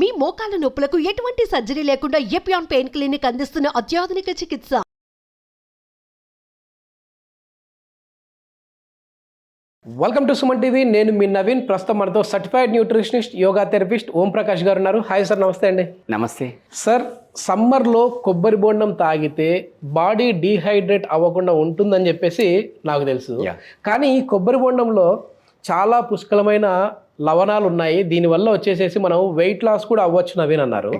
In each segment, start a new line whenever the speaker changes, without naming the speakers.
మీ మోకాల నొప్పులకు ఎటువంటి సర్జరీ లేకుండా ఎపియాన్ పెయిన్ క్లినిక్ అందిస్తున్న అత్యాధునిక చికిత్స.
Welcome to Suman TV. నేను మీ నవీన్. ప్రస్తుతం మనతో certified nutritionist, yoga therapist Om Prakash గారు ఉన్నారు. హాయ్ సార్, నమస్తే అండి.
నమస్తే
సార్, సమ్మర్లో కొబ్బరి బోండం తాగితే బాడీ డీహైడ్రేట్ అవ్వకుండా ఉంటుందని చెప్పేసి నాకు తెలుసు. కానీ ఈ కొబ్బరి బోండంలో చాలా పుష్కలమైన లవణాలు ఉన్నాయి. దీనివల్ల వచ్చేసేసి మనం వెయిట్ లాస్ కూడా అవ్వచ్చు నవీన్ అన్నారు.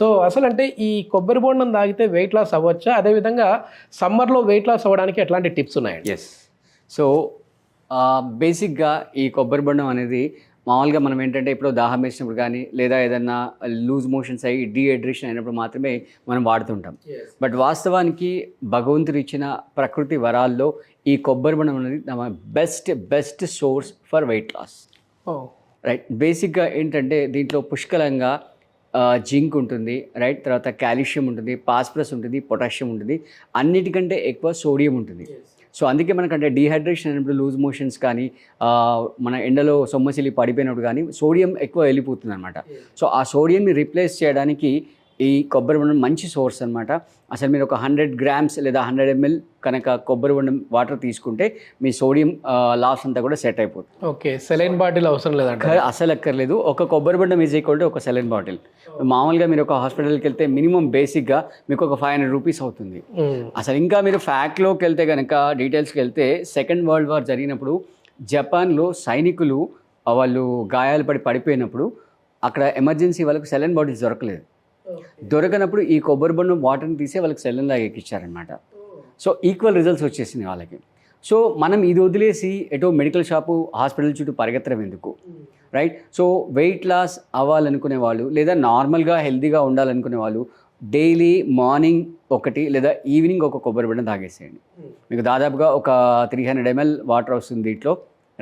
సో అసలు అంటే ఈ కొబ్బరి బోండం తాగితే వెయిట్ లాస్ అవ్వచ్చా? అదేవిధంగా సమ్మర్లో వెయిట్ లాస్ అవ్వడానికి ఎట్లాంటి టిప్స్ ఉన్నాయండి?
సో బేసిక్గా ఈ కొబ్బరి బొండం అనేది మామూలుగా మనం ఏంటంటే ఇప్పుడు దాహం వేసినప్పుడు కానీ లేదా ఏదన్నా లూజ్ మోషన్స్ అయ్యి డీహైడ్రేషన్ అయినప్పుడు మాత్రమే మనం వాడుతుంటాం. బట్ వాస్తవానికి భగవంతుడు ఇచ్చిన ప్రకృతి వరాల్లో ఈ కొబ్బరి బొండం అనేది best source for weight loss. Right. బేసిక్గా ఏంటంటే దీంట్లో పుష్కలంగా జింక్ ఉంటుంది, రైట్, తర్వాత కాల్షియం ఉంటుంది, ఫాస్ఫరస్ ఉంటుంది, పొటాషియం ఉంటుంది, అన్నిటికంటే ఎక్కువ సోడియం ఉంటుంది. సో అందుకే మనకంటే డీహైడ్రేషన్ అయినప్పుడు లూజ్ మోషన్స్ కానీ మన ఎండలో సొమ్మసిలి పడిపోయినప్పుడు కానీ సోడియం ఎక్కువ వెళ్ళిపోతుంది అనమాట. సో ఆ సోడియంని రీప్లేస్ చేయడానికి ఈ కొబ్బరి బొండం మంచి సోర్స్ అనమాట. అసలు మీరు ఒక 100 గ్రామ్స్ లేదా 100 ml కనుక కొబ్బరి బొండం వాటర్ తీసుకుంటే మీ సోడియం లాస్ అంతా కూడా సెట్ అయిపోతుంది.
ఓకే, సెలైన్ బాటిల్ అవసరం లేదంటే?
అసలు అక్కర్లేదు. ఒక కొబ్బరి బొండం ఈజ్ ఈక్వల్ టు ఒక సెలైన్ బాటిల్. మామూలుగా మీరు ఒక హాస్పిటల్కి వెళ్తే మినిమం బేసిక్గా మీకు ఒక 500 రూపీస్ అవుతుంది. అసలు ఇంకా మీరు ఫ్యాక్ట్లోకి వెళ్తే కనుక, డీటెయిల్స్కి వెళ్తే, సెకండ్ వరల్డ్ వార్ జరిగినప్పుడు జపాన్లో సైనికులు వాళ్ళు గాయాలు పడిపోయినప్పుడు అక్కడ ఎమర్జెన్సీ వాళ్ళకు సెలైన్ బాటిల్స్ దొరకనప్పుడు ఈ కొబ్బరి బొండం వాటర్ని తీసే వాళ్ళకి సెలైన్ లాగా ఎక్కిచ్చారనమాట. సో ఈక్వల్ రిజల్ట్స్ వచ్చేసింది వాళ్ళకి. సో మనం ఇది వదిలేసి ఎటో మెడికల్ షాపు, హాస్పిటల్ చుట్టూ పరిగెత్తడం ఎందుకు, రైట్? సో వెయిట్ లాస్ అవ్వాలనుకునే వాళ్ళు లేదా నార్మల్గా హెల్తీగా ఉండాలనుకునే వాళ్ళు డైలీ మార్నింగ్ ఒకటి లేదా ఈవినింగ్ ఒక కొబ్బరి బొండం తాగేసేయండి. మీకు దాదాపుగా ఒక 300 ml వాటర్ వస్తుంది దీంట్లో,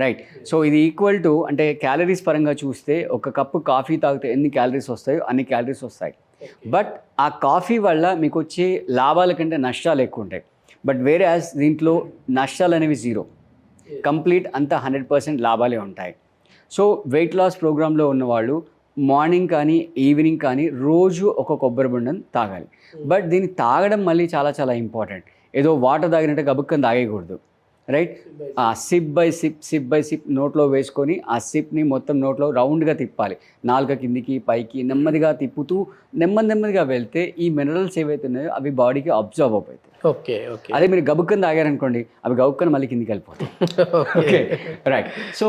రైట్? సో ఇది ఈక్వల్ టు, అంటే క్యాలరీస్ పరంగా చూస్తే ఒక కప్పు కాఫీ తాగితే ఎన్ని క్యాలరీస్ వస్తాయో అన్ని క్యాలరీస్ వస్తాయి. బట్ ఆ కాఫీ వల్ల మీకు వచ్చే లాభాల కంటే నష్టాలు ఎక్కువ ఉంటాయి. బట్ వేరే దీంట్లో నష్టాలు అనేవి జీరో, కంప్లీట్ అంతా 100% లాభాలే ఉంటాయి. సో వెయిట్ లాస్ ప్రోగ్రాంలో ఉన్నవాళ్ళు మార్నింగ్ కానీ ఈవినింగ్ కానీ రోజు ఒక కొబ్బరి బొండం తాగాలి. బట్ దీన్ని తాగడం మళ్ళీ చాలా చాలా ఇంపార్టెంట్. ఏదో వాటర్ తాగినట్టు గబుక్కని తాగేయకూడదు, రైట్? సిప్ బై సిప్ నోట్లో వేసుకొని ఆ సిప్ని మొత్తం నోట్లో రౌండ్గా తిప్పాలి. నాలుక కిందికి పైకి నెమ్మదిగా తిప్పుతూ నెమ్మదిగా వెళ్తే ఈ మినరల్స్ ఏవైతే ఉన్నాయో అవి బాడీకి అబ్జర్వ్ అవుతాయి.
ఓకే.
అదే మీరు గబుక్కని తాగారనుకోండి, అవి గబుక్కని మళ్ళీ కిందికి వెళ్ళిపోతాయి. Okay, right. సో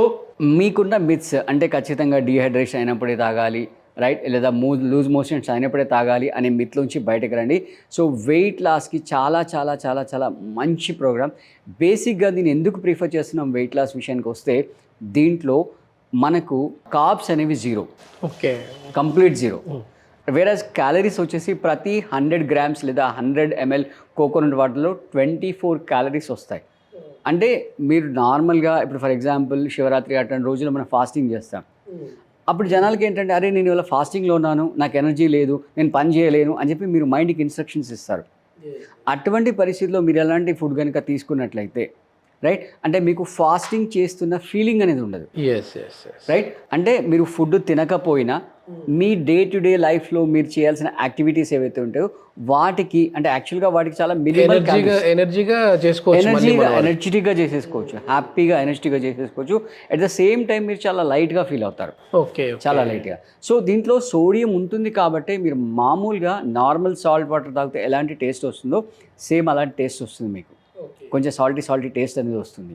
మీకున్న మిత్స్ అంటే ఖచ్చితంగా డీహైడ్రేషన్ అయినప్పుడే తాగాలి, రైట్, లేదా లూజ్ మోషన్స్ అయినప్పుడే తాగాలి అనే మిత్లోంచి బయటకు రండి. సో వెయిట్ లాస్కి చాలా చాలా చాలా చాలా మంచి ప్రోగ్రామ్. బేసిక్గా దీన్ని ఎందుకు ప్రిఫర్ చేస్తున్నాం వెయిట్ లాస్ విషయానికి వస్తే, దీంట్లో మనకు కార్బ్స్ అనేవి zero,
okay,
complete zero. Whereas calories వచ్చేసి ప్రతి 100 గ్రామ్స్ లేదా 100 ml కోకోనట్ వాటర్లో 24 క్యాలరీస్ వస్తాయి. అంటే మీరు నార్మల్గా ఇప్పుడు ఫర్ ఎగ్జాంపుల్ శివరాత్రి అటువంటి రోజుల్లో మనం ఫాస్టింగ్ చేస్తాం. అప్పుడు జనాలకి ఏంటంటే, అరే నేను ఇవాళ ఫాస్టింగ్లో ఉన్నాను, నాకు ఎనర్జీ లేదు, నేను పని చేయలేను అని చెప్పి మీరు మైండ్కి ఇన్స్ట్రక్షన్స్ ఇస్తారు. అటువంటి పరిస్థితిలో మీరు ఎలాంటి ఫుడ్ కనుక తీసుకున్నట్లయితే, రైట్, అంటే మీకు ఫాస్టింగ్ చేస్తున్న ఫీలింగ్ అనేది ఉండదు, రైట్? అంటే మీరు ఫుడ్ తినకపోయినా మీ డే టు డే లైఫ్లో మీరు చేయాల్సిన యాక్టివిటీస్ ఏవైతే ఉంటాయో వాటికి, అంటే యాక్చువల్గా వాటికి చాలా మినిమల్
ఎనర్జీగా
చేసేసుకోవచ్చు, హ్యాపీగా ఎనర్జీగా చేసేసుకోవచ్చు. అట్ ద సేమ్ టైం మీరు చాలా లైట్గా ఫీల్ అవుతారు, చాలా లైట్గా. సో దీంట్లో సోడియం ఉంటుంది కాబట్టి మీరు మామూలుగా నార్మల్ సాల్ట్ వాటర్ తాగితే ఎలాంటి టేస్ట్ వస్తుందో సేమ్ అలాంటి టేస్ట్ వస్తుంది మీకు, కొంచెం సాల్టీ టేస్ట్ అనేది వస్తుంది.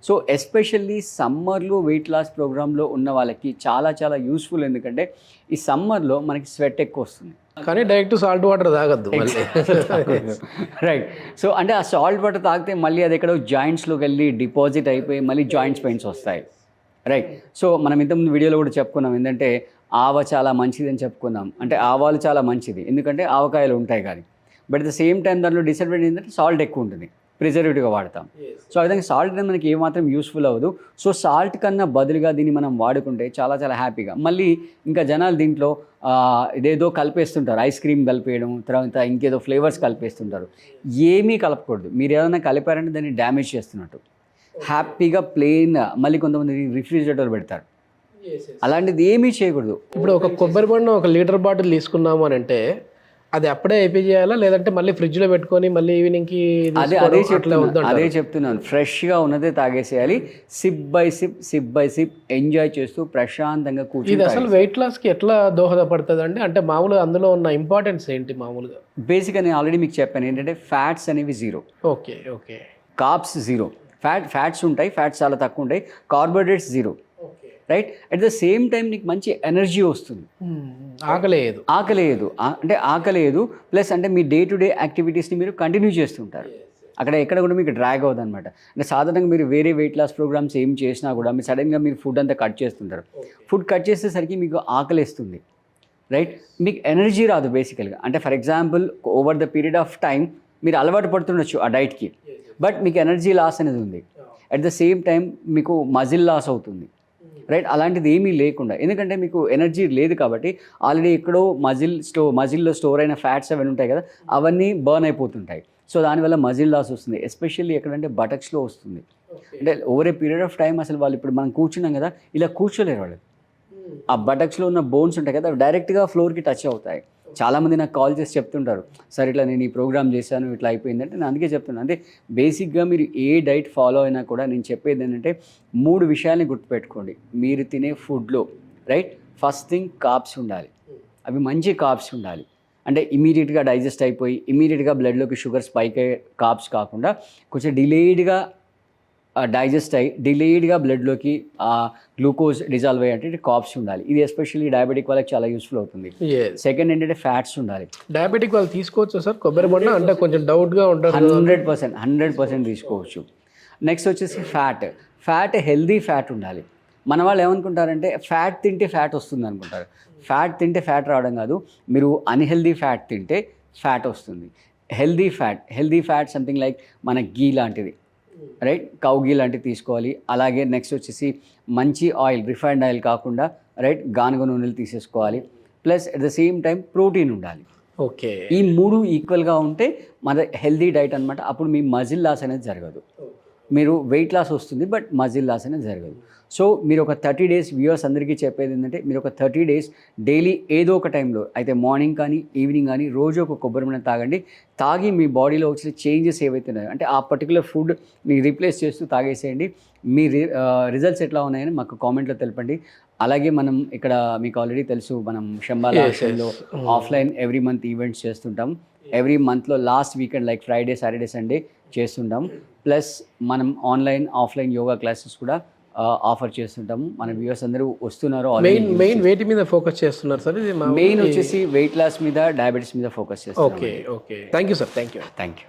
సో ఎస్పెషల్లీ సమ్మర్లో వెయిట్ లాస్ ప్రోగ్రాంలో ఉన్న వాళ్ళకి చాలా చాలా యూస్ఫుల్. ఎందుకంటే ఈ సమ్మర్లో మనకి స్వెట్ ఎక్కువ వస్తుంది,
కానీ డైరెక్ట్ సాల్ట్ వాటర్ తాగద్దు,
రైట్? సో అంటే ఆ సాల్ట్ వాటర్ తాగితే మళ్ళీ అది ఎక్కడో జాయింట్స్లోకి వెళ్ళి డిపాజిట్ అయిపోయి మళ్ళీ జాయింట్స్ పెయిన్స్ వస్తాయి, రైట్? సో మనం ఇంతకుముందు వీడియోలో కూడా చెప్పుకున్నాం ఏంటంటే ఆవ చాలా మంచిది అని చెప్పుకున్నాం. అంటే ఆవాలు చాలా మంచిది ఎందుకంటే ఆవకాయలు ఉంటాయి కానీ, but at the same time దాంట్లో డిసడ్వాంటేజ్ ఏంటంటే సాల్ట్ ఎక్కువ ఉంటుంది, ప్రిజర్వేటివ్గా వాడతాం. సో ఆ విధంగా సాల్ట్ అనేది మనకి ఏమాత్రం యూస్ఫుల్ అవ్వదు. సో సాల్ట్ కన్నా బదులుగా దీన్ని మనం వాడుకుంటే చాలా చాలా హ్యాపీగా. మళ్ళీ ఇంకా జనాలు దీంట్లో ఇదేదో కలిపేస్తుంటారు, ఐస్ క్రీమ్ కలిపేయడం, తర్వాత ఇంకేదో ఫ్లేవర్స్ కలిపేస్తుంటారు. ఏమీ కలపకూడదు. మీరు ఏదైనా కలిపారంటే దాన్ని డ్యామేజ్ చేస్తున్నట్టు. హ్యాపీగా ప్లెయిన్, మళ్ళీ కొంతమంది రిఫ్రిజిరేటర్ పెడతారు, అలాంటిది ఏమీ చేయకూడదు.
ఇప్పుడు ఒక కొబ్బరి బొండం 1 లీటర్ బాటిల్ తీసుకున్నాము అని అంటే అది అప్పుడే అయిపోయి చేయాలా, లేదంటే మళ్ళీ ఫ్రిడ్జ్ లో పెట్టుకొని మళ్ళీ ఈవినింగ్ కి
అదే చెప్తున్నాను, ఫ్రెష్ గా ఉన్నదే తాగేసేయాలి. సిప్ బై సిప్ ఎంజాయ్ చేస్తూ ప్రశాంతంగా కూర్చొని.
ఇది అసలు వెయిట్ లాస్ కి ఎట్లా దోహదపడుతుంది అండి? అంటే మామూలుగా అందులో ఉన్న ఇంపార్టెన్స్ ఏంటి మామూలుగా?
బేసిక్గా నేను ఆల్రెడీ మీకు చెప్పాను ఏంటంటే ఫ్యాట్స్ అనేవి 0.
Okay okay.
కార్బ్స్ 0. ఫ్యాట్స్ ఉంటాయి, ఫ్యాట్స్ చాలా తక్కువ ఉంటాయి. Carbohydrates 0. Right. At the same time నీకు మంచి ఎనర్జీ వస్తుంది. ఆకలేదు ప్లస్ అంటే మీ డే టు డే యాక్టివిటీస్ని మీరు కంటిన్యూ చేస్తుంటారు. అక్కడ ఎక్కడ కూడా మీకు డ్రాగ్ అవ్వదు అనమాట. అంటే సాధారణంగా మీరు వేరే వెయిట్ లాస్ ప్రోగ్రామ్స్ ఏం చేసినా కూడా మీరు సడన్గా మీరు ఫుడ్ అంతా కట్ చేస్తుంటారు. ఫుడ్ కట్ చేసేసరికి మీకు ఆకలేస్తుంది, రైట్? మీకు ఎనర్జీ రాదు బేసికల్గా. అంటే for example over the period of time మీరు అలవాటు పడుతుండొచ్చు ఆ డైట్కి, బట్ మీకు ఎనర్జీ లాస్ అనేది ఉంది. అట్ ద సేమ్ టైం మీకు మజిల్ లాస్ అవుతుంది, రైట్? అలాంటిది ఏమీ లేకుండా, ఎందుకంటే మీకు ఎనర్జీ లేదు కాబట్టి ఆల్రెడీ ఎక్కడో మజిల్లో స్టోర్ అయిన ఫ్యాట్స్ అవన్నీ ఉంటాయి కదా, అవన్నీ బర్న్ అయిపోతుంటాయి. సో దానివల్ల మజిల్ లాస్ వస్తుంది. ఎస్పెషల్లీ ఎక్కడంటే బటక్స్లో వస్తుంది. అంటే over a period of time అసలు వాళ్ళు ఇప్పుడు మనం కూర్చున్నాం కదా, ఇలా కూర్చోలేరు వాళ్ళు. ఆ బటక్స్లో ఉన్న బోన్స్ ఉంటాయి కదా, అవి డైరెక్ట్గా ఫ్లోర్కి టచ్ అవుతాయి. చాలామంది నాకు కాల్ చేసి చెప్తుంటారు, సార్ ఇట్లా నేను ఈ ప్రోగ్రామ్ చేశాను ఇట్లా అయిపోయిందంటే. నేను అందుకే చెప్తున్నాను, అంటే బేసిక్గా మీరు ఏ డైట్ ఫాలో అయినా కూడా నేను చెప్పేది ఏంటంటే 3 విషయాల్ని గుర్తుపెట్టుకోండి మీరు తినే ఫుడ్లో, రైట్? ఫస్ట్ థింగ్ కార్బ్స్ ఉండాలి, అవి మంచి కార్బ్స్ ఉండాలి. అంటే ఇమీడియట్గా డైజెస్ట్ అయిపోయి ఇమీడియట్గా బ్లడ్లోకి షుగర్ స్పైక్ అయ్యే కార్బ్స్ కాకుండా కొంచెం డిలేడ్గా డైజెస్ట్ అయ్యి డిలేడ్గా బ్లడ్లోకి గ్లూకోజ్ డిజాల్వ్ అయ్యి అంటే కార్బ్స్ ఉండాలి. ఇది ఎస్పెషల్లీ డయాబెటిక్ వాళ్ళకి చాలా యూస్ఫుల్ అవుతుంది. సెకండ్ ఏంటంటే ఫ్యాట్స్ ఉండాలి.
డయాబెటిక్ వాళ్ళు తీసుకోవచ్చు సార్ కొబ్బరి బొండం? అంటే కొంచెం డౌట్గా ఉంటుంది.
100% తీసుకోవచ్చు. నెక్స్ట్ వచ్చేసి ఫ్యాట్ హెల్దీ ఫ్యాట్ ఉండాలి. మన వాళ్ళు ఏమనుకుంటారంటే ఫ్యాట్ తింటే ఫ్యాట్ వస్తుంది అనుకుంటారు. ఫ్యాట్ తింటే ఫ్యాట్ రావడం కాదు, మీరు అన్హెల్దీ ఫ్యాట్ తింటే ఫ్యాట్ వస్తుంది. హెల్దీ ఫ్యాట్ సంథింగ్ లైక్ మన గీ లాంటిది, రైట్? కౌ గీ లాంటివి తీసుకోవాలి. అలాగే నెక్స్ట్ వచ్చేసి మంచి ఆయిల్, రిఫైన్డ్ ఆయిల్ కాకుండా, రైట్, గానుగ నూనెలు తీసేసుకోవాలి. Plus at the same time protein ఉండాలి.
ఓకే.
ఈ 3 ఈక్వల్గా ఉంటే మన హెల్దీ డైట్ అనమాట. అప్పుడు మీ మజిల్ లాస్ అనేది జరగదు. మీరు వెయిట్ లాస్ వస్తుంది బట్ మజిల్ లాస్ అనేది జరగదు. సో మీరు ఒక 30 days వ్యూవర్స్ అందరికీ చెప్పేది ఏంటంటే మీరు ఒక 30 days డైలీ ఏదో ఒక టైంలో, అయితే మార్నింగ్ కానీ ఈవినింగ్ కానీ రోజు ఒక కొబ్బరి బొండం తాగండి. తాగి మీ బాడీలో వచ్చిన చేంజెస్ ఏవైతే ఉన్నాయో అంటే ఆ పర్టికులర్ ఫుడ్ మీరు రీప్లేస్ చేస్తూ తాగేసేయండి. మీ రిజల్ట్స్ ఎట్లా ఉన్నాయని మాకు కామెంట్లో తెలపండి. అలాగే మనం ఇక్కడ మీకు ఆల్రెడీ తెలుసు, మనం శంబాలా ఆశ్రమంలో ఆఫ్లైన్ ఎవ్రీ మంత్ ఈవెంట్స్ చేస్తుంటాం. ఎవ్రీ మంత్లో last weekend like Friday, Saturday, Sunday చేస్తుంటాం. ప్లస్ మనం ఆఫ్లైన్ యోగా క్లాసెస్ కూడా ఆఫర్ చేస్తుంటాము. మన వ్యూవర్స్ అందరూ వస్తున్నారు.
మెయిన్ వేటి మీద ఫోకస్ చేస్తున్నారు సార్?
మెయిన్ వచ్చేసి వెయిట్ లాస్ మీద, డయాబెటీస్ మీద ఫోకస్ చేస్తున్నాం.
Okay. Thank you sir. Thank you.